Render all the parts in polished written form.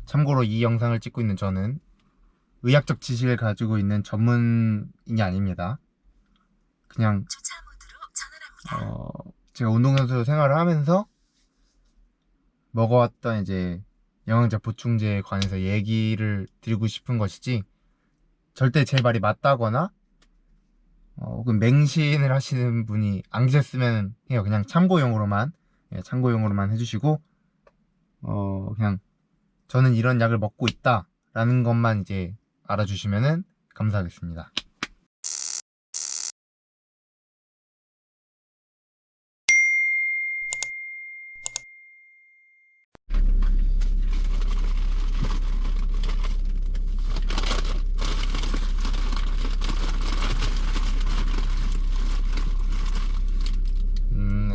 참고로 이 영상을 찍고 있는 저는 의학적 지식을 가지고 있는 전문인이 아닙니다. 그냥 제가 운동선수 생활을 하면서 먹어왔던 이제 영양제 보충제에 관해서 얘기를 드리고 싶은 것이지, 절대 제 말이 맞다거나 혹은 맹신을 하시는 분이 안 계셨으면 해요. 그냥 참고용으로만 참고용으로만 해주시고, 그냥 저는 이런 약을 먹고 있다 라는 것만 이제 알아주시면은 감사하겠습니다.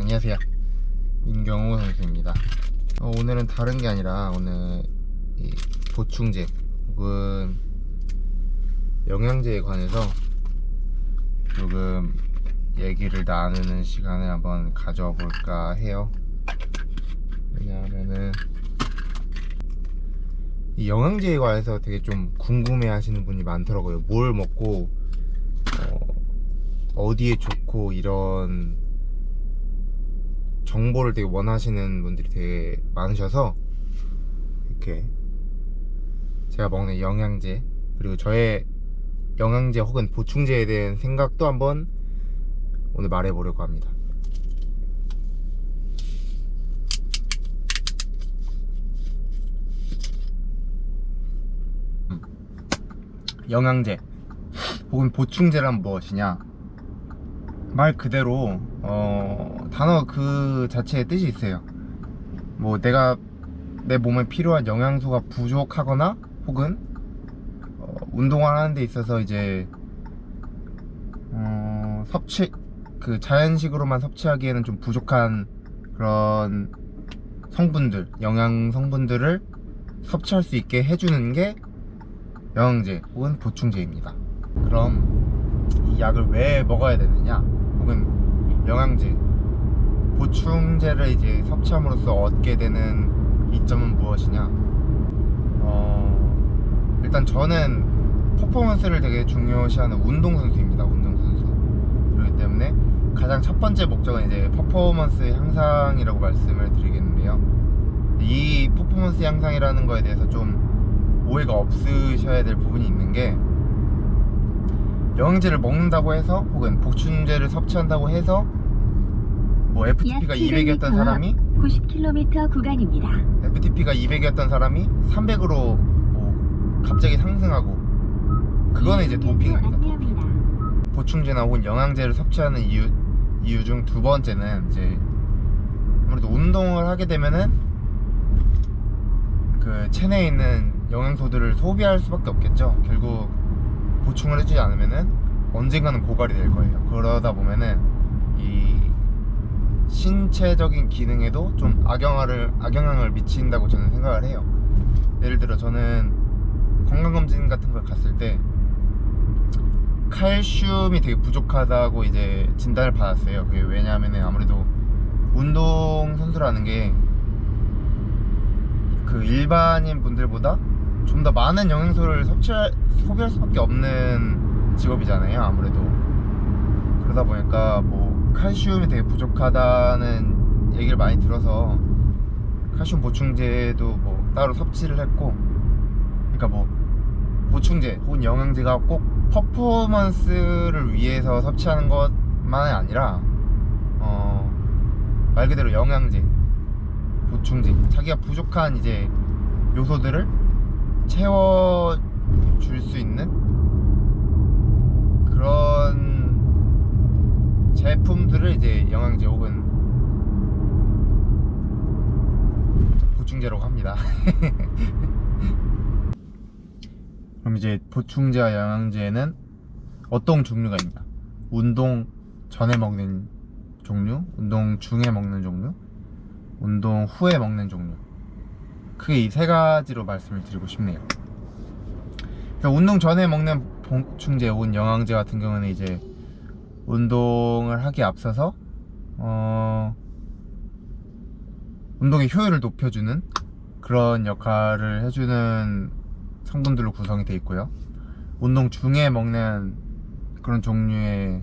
안녕하세요, 민경우 선수입니다. 오늘은 다른 게 아니라 오늘 이 보충제 혹은 영양제에 관해서 조금 얘기를 나누는 시간을 한번 가져와 볼까 해요. 왜냐하면은 이 영양제에 관해서 되게 좀 궁금해 하시는 분이 많더라고요. 뭘 먹고 어디에 좋고 이런 정보를 되게 원하시는 분들이 되게 많으셔서, 이렇게 제가 먹는 영양제 그리고 저의 영양제 혹은 보충제에 대한 생각도 한번 오늘 말해보려고 합니다. 영양제 혹은 보충제란 무엇이냐? 말 그대로 단어 그 자체의 뜻이 있어요. 뭐 내가 내 몸에 필요한 영양소가 부족하거나 혹은 운동을 하는 데 있어서 이제 섭취 그 자연식으로만 섭취하기에는 좀 부족한 그런 성분들, 영양 성분들을 섭취할 수 있게 해주는 게 영양제 혹은 보충제입니다. 그럼 이 약을 왜 먹어야 되느냐, 혹은 영양제, 보충제를 이제 섭취함으로써 얻게 되는 이점은 무엇이냐? 일단 저는 퍼포먼스를 되게 중요시하는 운동선수입니다. 운동선수. 그렇기 때문에 가장 첫 번째 목적은 이제 퍼포먼스 향상이라고 말씀을 드리겠는데요. 이 퍼포먼스 향상이라는 거에 대해서 좀 오해가 없으셔야 될 부분이 있는 게, 영양제를 먹는다고 해서 혹은 보충제를 섭취한다고 해서 뭐 FTP가 200이었던 사람이 90km 구간입니다. FTP가 200이었던 사람이 300으로 뭐 갑자기 상승하고, 그거는 이제 도핑입니다. 도핑. 보충제나 혹은 영양제를 섭취하는 이유 중 두 번째는 이제 아무래도 운동을 하게 되면은 그 체내에 있는 영양소들을 소비할 수밖에 없겠죠. 결국 보충을 해주지 않으면은 언젠가는 고갈이 될 거예요. 그러다 보면은 이 신체적인 기능에도 좀 악영향을 미친다고 저는 생각을 해요. 예를 들어 저는 건강검진 같은 걸 갔을 때 칼슘이 되게 부족하다고 이제 진단을 받았어요. 그게 왜냐하면은 아무래도 운동선수라는 게 그 일반인 분들보다 좀 더 많은 영양소를 소비할 수밖에 없는 직업이잖아요. 아무래도 그러다 보니까 뭐 칼슘이 되게 부족하다는 얘기를 많이 들어서 칼슘 보충제도 뭐 따로 섭취를 했고, 그러니까 뭐 보충제 혹은 영양제가 꼭 퍼포먼스를 위해서 섭취하는 것만이 아니라 말 그대로 영양제, 보충제, 자기가 부족한 이제 요소들을 채워줄 수 있는 그런 제품들을 이제 영양제 혹은 보충제라고 합니다. 그럼 이제 보충제와 영양제는 어떤 종류가 있냐? 운동 전에 먹는 종류, 운동 중에 먹는 종류, 운동 후에 먹는 종류. 크게 이 세 가지로 말씀을 드리고 싶네요. 그러니까 운동 전에 먹는 보충제 혹은 영양제 같은 경우는 이제 운동을 하기에 앞서서 운동의 효율을 높여주는 그런 역할을 해주는 성분들로 구성이 되어 있고요. 운동 중에 먹는 그런 종류의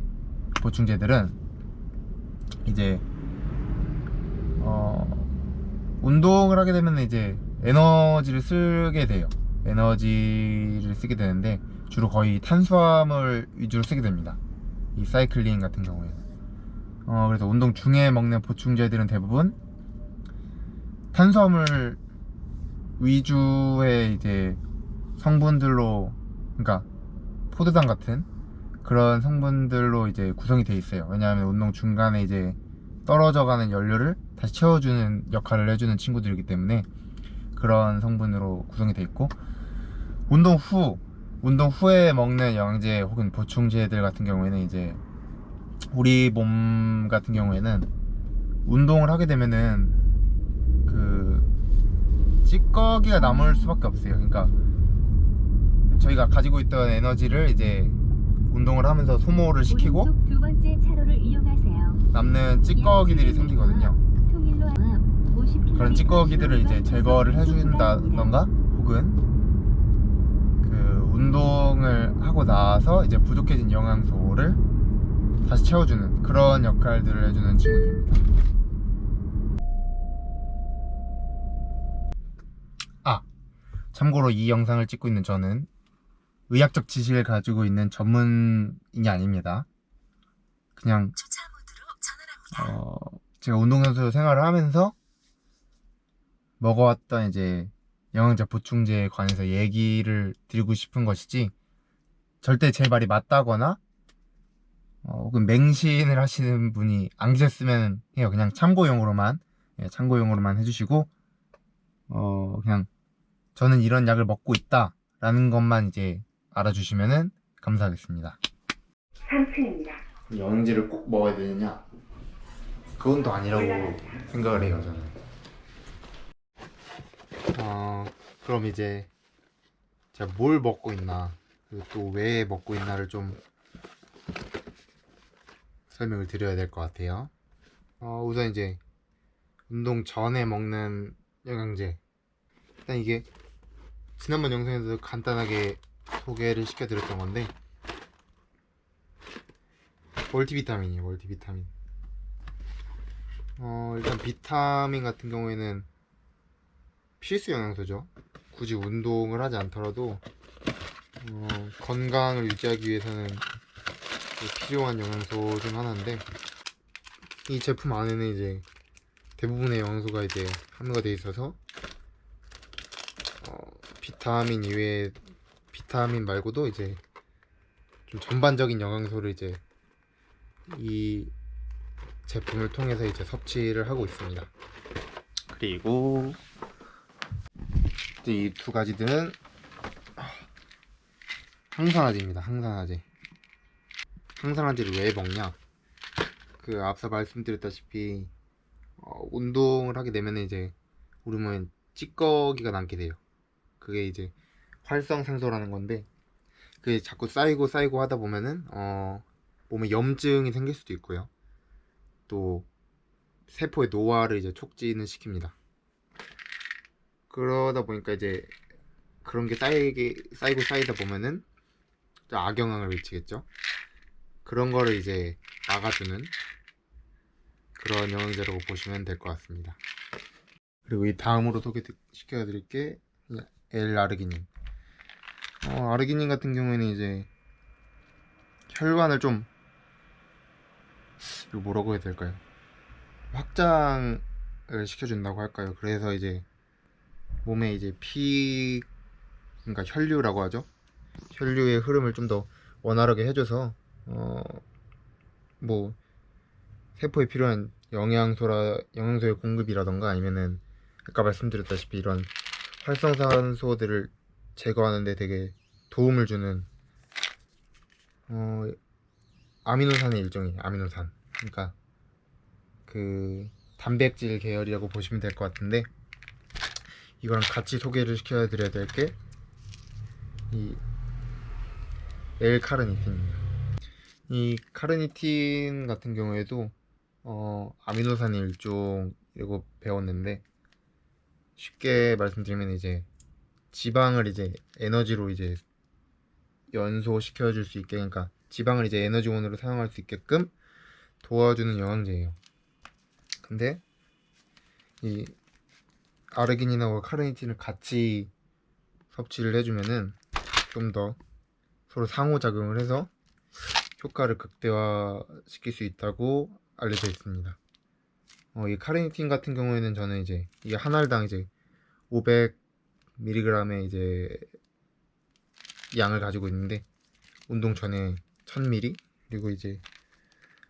보충제들은 이제 운동을 하게 되면 이제 에너지를 쓰게 돼요. 에너지를 쓰게 되는데 주로 거의 탄수화물 위주로 쓰게 됩니다. 이 사이클링 같은 경우에는. 그래서 운동 중에 먹는 보충제들은 대부분 탄수화물 위주의 이제 성분들로, 그러니까 포도당 같은 그런 성분들로 이제 구성이 되어 있어요. 왜냐하면 운동 중간에 이제 떨어져가는 연료를 다시 채워주는 역할을 해주는 친구들이기 때문에 그런 성분으로 구성이 되어 있고, 운동 후에 먹는 영양제 혹은 보충제들 같은 경우에는 이제 우리 몸 같은 경우에는 운동을 하게 되면은 그 찌꺼기가 남을 수밖에 없어요. 그러니까 저희가 가지고 있던 에너지를 이제 운동을 하면서 소모를 시키고 오른쪽 두 번째 차로를 이용하세요. 남는 찌꺼기들이 생기거든요. 통일로 앞 50km 그런 찌꺼기들을 이제 제거를 구간입니다. 해준다던가 혹은 그 운동을 하고 나서 이제 부족해진 영양소를 다시 채워주는 그런 역할들을 해주는 친구들입니다. 참고로 이 영상을 찍고 있는 저는 의학적 지식을 가지고 있는 전문인이 아닙니다. 그냥 제가 운동선수 생활을 하면서 먹어왔던 이제 영양제 보충제에 관해서 얘기를 드리고 싶은 것이지, 절대 제 말이 맞다거나 혹은 맹신을 하시는 분이 안 계셨으면 해요. 그냥 참고용으로만 해주시고, 그냥 저는 이런 약을 먹고 있다 라는 것만 이제 알아주시면은 감사하겠습니다. 3층입니다. 영양제를 꼭 먹어야 되느냐? 그건 또 아니라고 생각을 해요, 저는. 그럼 이제 제가 뭘 먹고 있나, 그리고 또 왜 먹고 있나를 좀 설명을 드려야 될 것 같아요. 우선 이제 운동 전에 먹는 영양제, 일단 이게 지난번 영상에서 간단하게 소개를 시켜드렸던 건데 멀티비타민이에요. 멀티비타민. 일단 비타민 같은 경우에는 필수 영양소죠. 굳이 운동을 하지 않더라도 건강을 유지하기 위해서는 필요한 영양소 중 하나인데, 이 제품 안에는 이제 대부분의 영양소가 이제 함유가 되어 있어서 비타민 이외에 비타민 말고도 이제 좀 전반적인 영양소를 이제 이 제품을 통해서 이제 섭취를 하고 있습니다. 그리고 이제 이 두 가지들은 항산화제입니다. 항산화제를 왜 먹냐? 그 앞서 말씀드렸다시피 운동을 하게 되면 이제 우리 몸에 찌꺼기가 남게 돼요. 그게 이제 활성산소라는 건데, 그게 자꾸 쌓이고 하다 보면은 몸에 염증이 생길 수도 있고요. 또 세포의 노화를 이제 촉진을 시킵니다. 그러다 보니까 이제 그런 게 쌓이다 보면은 악영향을 미치겠죠. 그런 거를 이제 막아주는 그런 영양제라고 보시면 될 것 같습니다. 그리고 이 다음으로 소개시켜드릴 게 L-아르기닌. 아르기닌 같은 경우에는 이제 혈관을 좀, 이거 뭐라고 해야 될까요? 확장을 시켜준다고 할까요? 그래서 이제 몸에 이제 그러니까 혈류라고 하죠. 혈류의 흐름을 좀 더 원활하게 해줘서 뭐 세포에 필요한 영양소의 공급이라던가 아니면은 아까 말씀드렸다시피 이런 활성산소들을 제거하는데 되게 도움을 주는 아미노산의 일종이에요. 아미노산. 그러니까 그 단백질 계열이라고 보시면 될 것 같은데, 이거랑 같이 소개를 시켜드려야 될 게 이 L-카르니틴입니다. 이 카르니틴 같은 경우에도 아미노산의 일종이라고 배웠는데, 쉽게 말씀드리면 이제 지방을 이제 에너지로 이제 연소시켜 줄 수 있게, 그러니까 지방을 이제 에너지원으로 사용할 수 있게끔 도와주는 영양제예요. 근데 이 아르기닌하고 카르니틴을 같이 섭취를 해주면은 좀 더 서로 상호작용을 해서 효과를 극대화시킬 수 있다고 알려져 있습니다. 이 카르니틴 같은 경우에는 저는 이제 이게 한 알당 이제 500mg의 이제 양을 가지고 있는데, 운동 전에 1000mg, 그리고 이제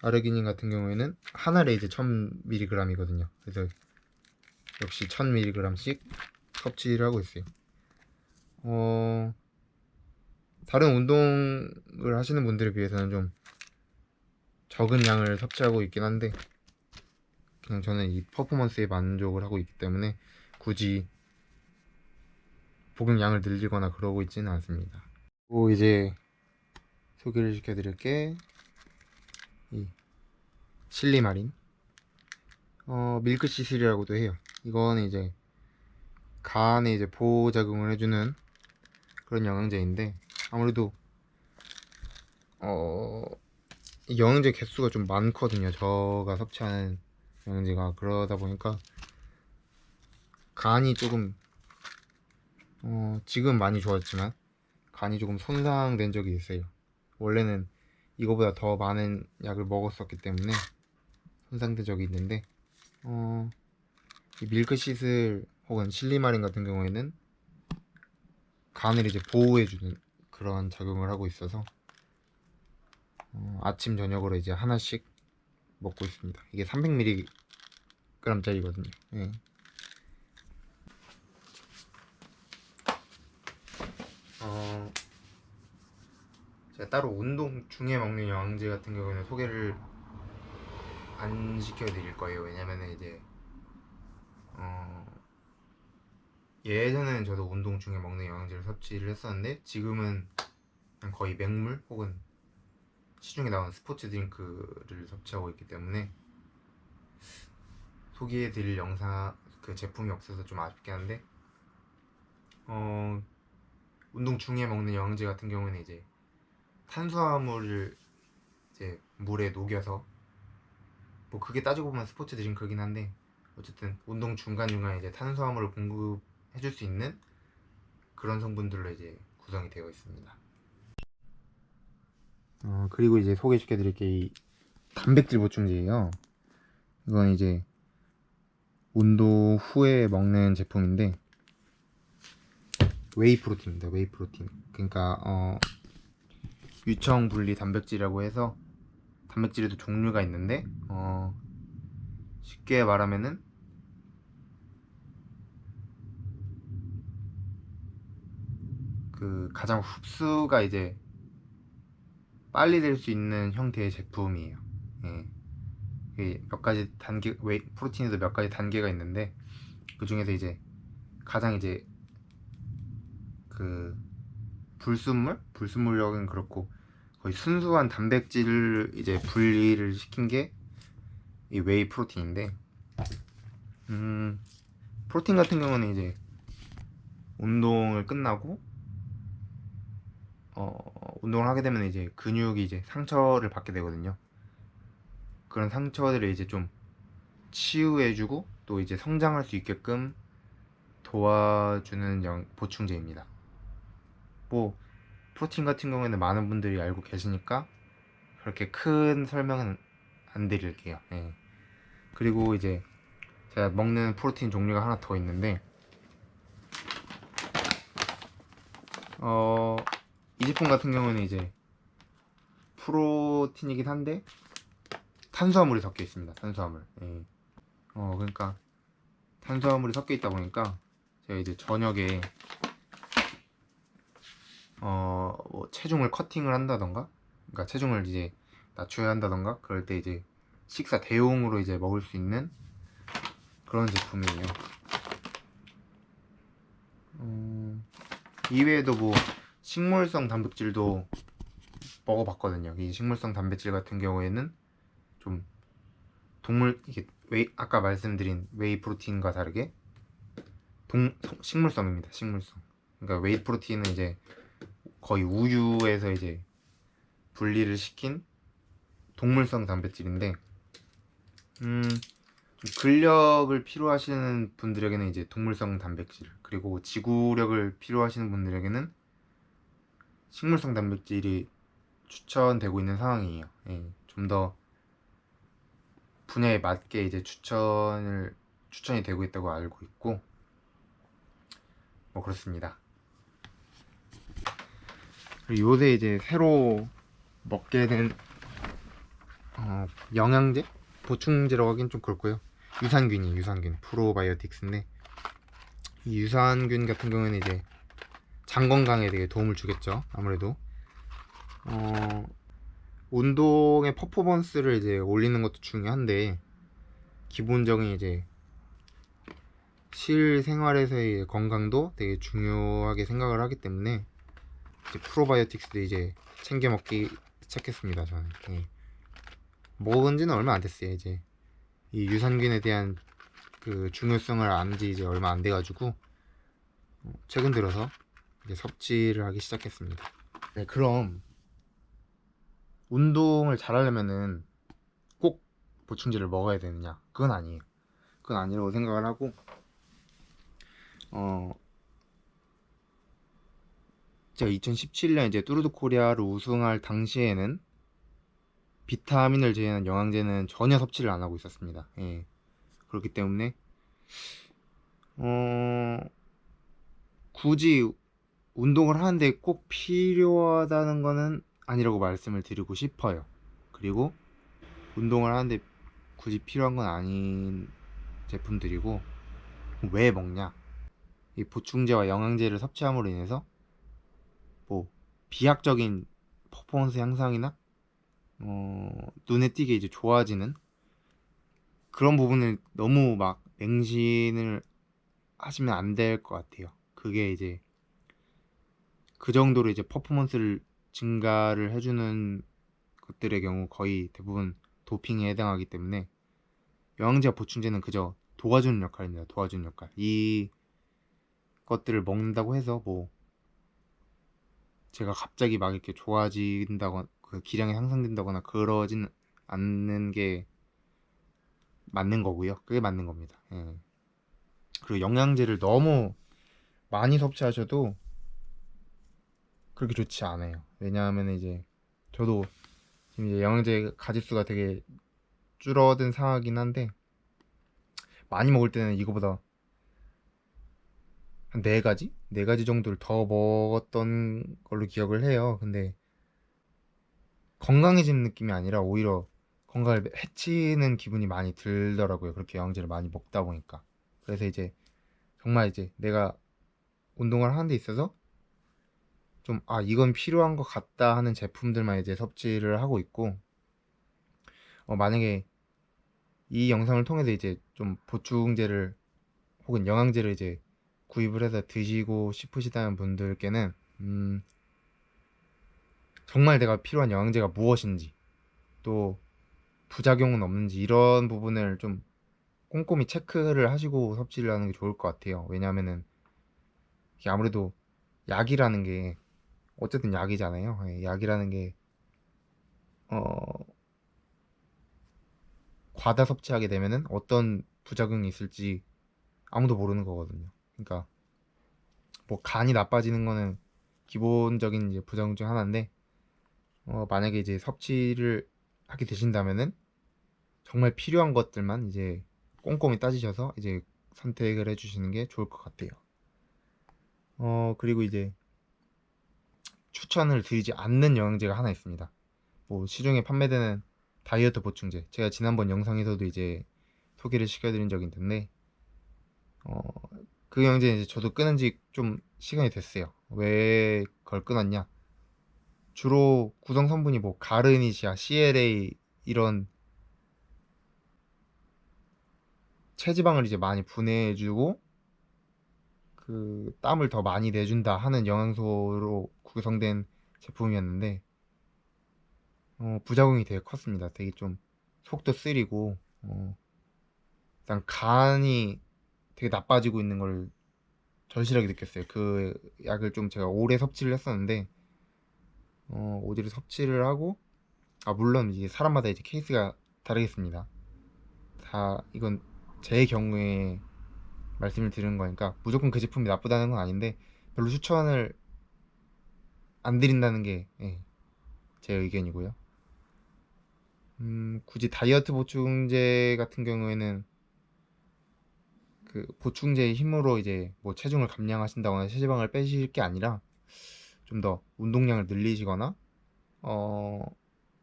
아르기닌 같은 경우에는 한 알에 이제 1000mg이거든요. 그래서 역시 1000mg씩 섭취를 하고 있어요. 다른 운동을 하시는 분들에 비해서는 좀 적은 양을 섭취하고 있긴 한데, 그냥 저는 이 퍼포먼스에 만족을 하고 있기 때문에 굳이 복용량을 늘리거나 그러고 있지는 않습니다. 그리고 이제 소개를 시켜드릴 게 이 실리마린, 밀크시슬이라고도 해요. 이거는 이제 간에 이제 보호작용을 해주는 그런 영양제인데, 아무래도 이 영양제 개수가 좀 많거든요. 저가 섭취하는 영양제가. 그러다 보니까 간이 조금 지금 많이 좋아졌지만 간이 조금 손상된 적이 있어요. 원래는 이거보다 더 많은 약을 먹었었기 때문에 손상된 적이 있는데, 이 밀크시슬 혹은 실리마린 같은 경우에는 간을 이제 보호해주는 그런 작용을 하고 있어서 아침 저녁으로 이제 하나씩 먹고 있습니다. 이게 300mg짜리거든요. 예. 제가 따로 운동 중에 먹는 영양제 같은 경우에는 소개를 안 시켜드릴 거예요. 왜냐면은 이제 예전에는 저도 운동 중에 먹는 영양제를 섭취를 했었는데, 지금은 그냥 거의 맹물 혹은 시중에 나온 스포츠 드링크를 섭취하고 있기 때문에 소개해드릴 영상 그 제품이 없어서 좀 아쉽긴 한데, 운동 중에 먹는 영양제 같은 경우는 이제 탄수화물을 이제 물에 녹여서, 뭐 그게 따지고 보면 스포츠 드링크긴 한데, 어쨌든 운동 중간중간에 이제 탄수화물을 공급해줄 수 있는 그런 성분들로 이제 구성이 되어 있습니다. 그리고 이제 소개시켜 드릴 게 이 단백질 보충제예요. 이건 이제 운동 후에 먹는 제품인데, 웨이 프로틴입니다. 웨이 프로틴. 그러니까 유청 분리 단백질이라고 해서 단백질에도 종류가 있는데, 쉽게 말하면은 그 가장 흡수가 이제 빨리 될 수 있는 형태의 제품이에요. 예. 이게 몇 가지 단계, 웨이 프로틴에도 몇 가지 단계가 있는데, 그 중에서 이제 가장 이제 그 불순물력은 그렇고 거의 순수한 단백질을 이제 분리를 시킨 게 이 웨이 프로틴인데, 프로틴 같은 경우는 이제 운동을 끝나고 운동을 하게 되면 이제 근육이 이제 상처를 받게 되거든요. 그런 상처들을 이제 좀 치유해주고 또 이제 성장할 수 있게끔 도와주는 보충제입니다. 뭐 프로틴 같은 경우에는 많은 분들이 알고 계시니까 그렇게 큰 설명은 안 드릴게요. 예. 그리고 이제 제가 먹는 프로틴 종류가 하나 더 있는데, 이 제품 같은 경우는 이제 프로틴이긴 한데 탄수화물이 섞여 있습니다. 탄수화물. 예. 그러니까 탄수화물이 섞여 있다 보니까 제가 이제 저녁에 뭐 체중을 커팅을 한다던가, 그러니까 체중을 이제 낮춰야 한다던가, 그럴 때 이제 식사 대용으로 이제 먹을 수 있는 그런 제품이에요. 이외에도 뭐 식물성 단백질도 먹어봤거든요. 이 식물성 단백질 같은 경우에는 좀 동물, 이게 아까 말씀드린 웨이 프로틴과 다르게 식물성입니다. 식물성. 그러니까 웨이 프로틴은 이제 거의 우유에서 이제 분리를 시킨 동물성 단백질인데, 좀 근력을 필요하시는 분들에게는 이제 동물성 단백질, 그리고 지구력을 필요하시는 분들에게는 식물성 단백질이 추천되고 있는 상황이에요. 예, 좀 더 분야에 맞게 이제 추천이 되고 있다고 알고 있고, 뭐 그렇습니다. 그리고 요새 이제 새로 먹게 된 영양제? 보충제라고 하긴 좀 그렇고요. 유산균 프로바이오틱스인데, 이 유산균 같은 경우에는 이제 장 건강에 되게 도움을 주겠죠. 아무래도 운동의 퍼포먼스를 이제 올리는 것도 중요한데, 기본적인 이제 실생활에서의 건강도 되게 중요하게 생각을 하기 때문에 이제 프로바이오틱스도 이제 챙겨 먹기 시작했습니다. 저는 먹은 지는 얼마 안 됐어요. 이제 이 유산균에 대한 그 중요성을 안 지 이제 얼마 안 돼가지고 최근 들어서 이제 섭취를 하기 시작했습니다. 네, 그럼 운동을 잘하려면은 꼭 보충제를 먹어야 되느냐? 그건 아니에요. 그건 아니라고 생각을 하고, 제가 2017년 이제 뚜르드 코리아를 우승할 당시에는 비타민을 제외한 영양제는 전혀 섭취를 안 하고 있었습니다. 예. 그렇기 때문에 굳이 운동을 하는데 꼭 필요하다는 거는 아니라고 말씀을 드리고 싶어요. 그리고 운동을 하는데 굳이 필요한 건 아닌 제품들이고, 왜 먹냐? 이 보충제와 영양제를 섭취함으로 인해서 뭐 비약적인 퍼포먼스 향상이나 눈에 띄게 이제 좋아지는 그런 부분을 너무 막 맹신을 하시면 안 될 것 같아요. 그게 이제 그 정도로 이제 퍼포먼스를 증가를 해주는 것들의 경우 거의 대부분 도핑에 해당하기 때문에, 영양제와 보충제는 그저 도와주는 역할입니다. 도와주는 역할. 이 것들을 먹는다고 해서 뭐 제가 갑자기 막 이렇게 좋아진다거나 그 기량이 향상된다거나 그러진 않는 게 맞는 거고요. 그게 맞는 겁니다. 예. 그리고 영양제를 너무 많이 섭취하셔도 그렇게 좋지 않아요. 왜냐하면 이제 저도 지금 이제 영양제 가짓수가 되게 줄어든 상황이긴 한데, 많이 먹을 때는 이거보다 한 4가지? 4가지 정도를 더 먹었던 걸로 기억을 해요. 근데 건강해지는 느낌이 아니라 오히려 건강을 해치는 기분이 많이 들더라고요. 그렇게 영양제를 많이 먹다 보니까. 그래서 이제 정말 이제 내가 운동을 하는 데 있어서 좀 이건 필요한 것 같다 하는 제품들만 이제 섭취를 하고 있고, 만약에 이 영상을 통해서 이제 좀 보충제를 혹은 영양제를 이제 구입을 해서 드시고 싶으시다는 분들께는 정말 내가 필요한 영양제가 무엇인지, 또 부작용은 없는지, 이런 부분을 좀 꼼꼼히 체크를 하시고 섭취를 하는 게 좋을 것 같아요. 왜냐하면은 이게 아무래도 약이라는 게 어쨌든 약이잖아요. 예, 약이라는 게 과다 섭취하게 되면은 어떤 부작용이 있을지 아무도 모르는 거거든요. 그러니까 뭐 간이 나빠지는 거는 기본적인 이제 부작용 중 하나인데, 만약에 이제 섭취를 하게 되신다면은 정말 필요한 것들만 이제 꼼꼼히 따지셔서 이제 선택을 해주시는 게 좋을 것 같아요. 그리고 이제 추천을 드리지 않는 영양제가 하나 있습니다. 뭐 시중에 판매되는 다이어트 보충제, 제가 지난번 영상에서도 이제 소개를 시켜드린 적이 있는데, 그 영양제는 이제 저도 끊은 지 좀 시간이 됐어요. 왜 그걸 끊었냐? 주로 구성 성분이 뭐 가르니시아, CLA 이런 체지방을 이제 많이 분해해주고 그 땀을 더 많이 내준다 하는 영양소로 구성된 제품이었는데, 부작용이 되게 컸습니다. 되게 좀 속도 쓰리고, 일단 간이 되게 나빠지고 있는 걸 절실하게 느꼈어요. 그 약을 좀 제가 오래 섭취를 했었는데 오래 섭취를 하고 물론 이게 사람마다 이제 케이스가 다르겠습니다. 다 이건 제 경우에 말씀을 드리는 거니까 무조건 그 제품이 나쁘다는 건 아닌데 별로 추천을 안 드린다는 게 제 의견이고요. 굳이 다이어트 보충제 같은 경우에는 그 보충제의 힘으로 이제 뭐 체중을 감량하신다거나 체지방을 빼실 게 아니라 좀 더 운동량을 늘리시거나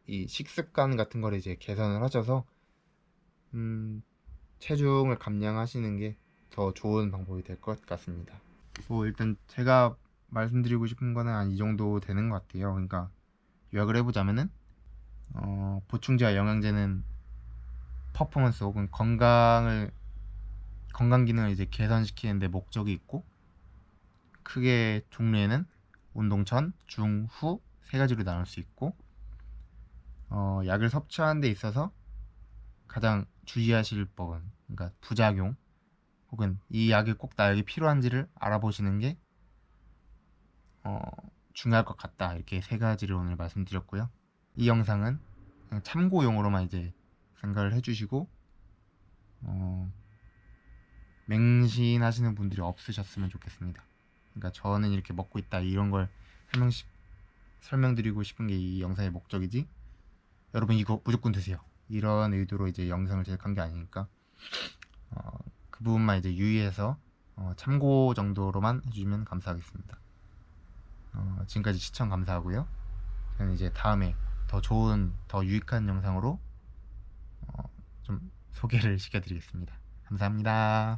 이 식습관 같은 거를 이제 개선을 하셔서 체중을 감량하시는 게 더 좋은 방법이 될 것 같습니다. 뭐 일단 제가 말씀드리고 싶은 거는 한 이 정도 되는 것 같아요. 그러니까 요약을 해보자면은 보충제와 영양제는 퍼포먼스 혹은 건강 기능을 이제 개선시키는 데 목적이 있고, 크게 종류에는 운동 전, 중, 후 세 가지로 나눌 수 있고, 약을 섭취하는 데 있어서 가장 주의하실 법은, 그러니까 부작용 혹은 이 약이 꼭 나에게 필요한지를 알아보시는 게 중요할 것 같다. 이렇게 세 가지를 오늘 말씀드렸고요. 이 영상은 그냥 참고용으로만 이제 생각을 해주시고 맹신하시는 분들이 없으셨으면 좋겠습니다. 그러니까 저는 이렇게 먹고 있다 이런 걸 설명드리고 싶은 게 이 영상의 목적이지, 여러분 이거 무조건 드세요 이런 의도로 이제 영상을 제작한 게 아니니까 그 부분만 이제 유의해서 참고 정도로만 해주시면 감사하겠습니다. 지금까지 시청 감사하고요. 저는 이제 다음에 더 좋은, 더 유익한 영상으로 좀 소개를 시켜드리겠습니다. 감사합니다.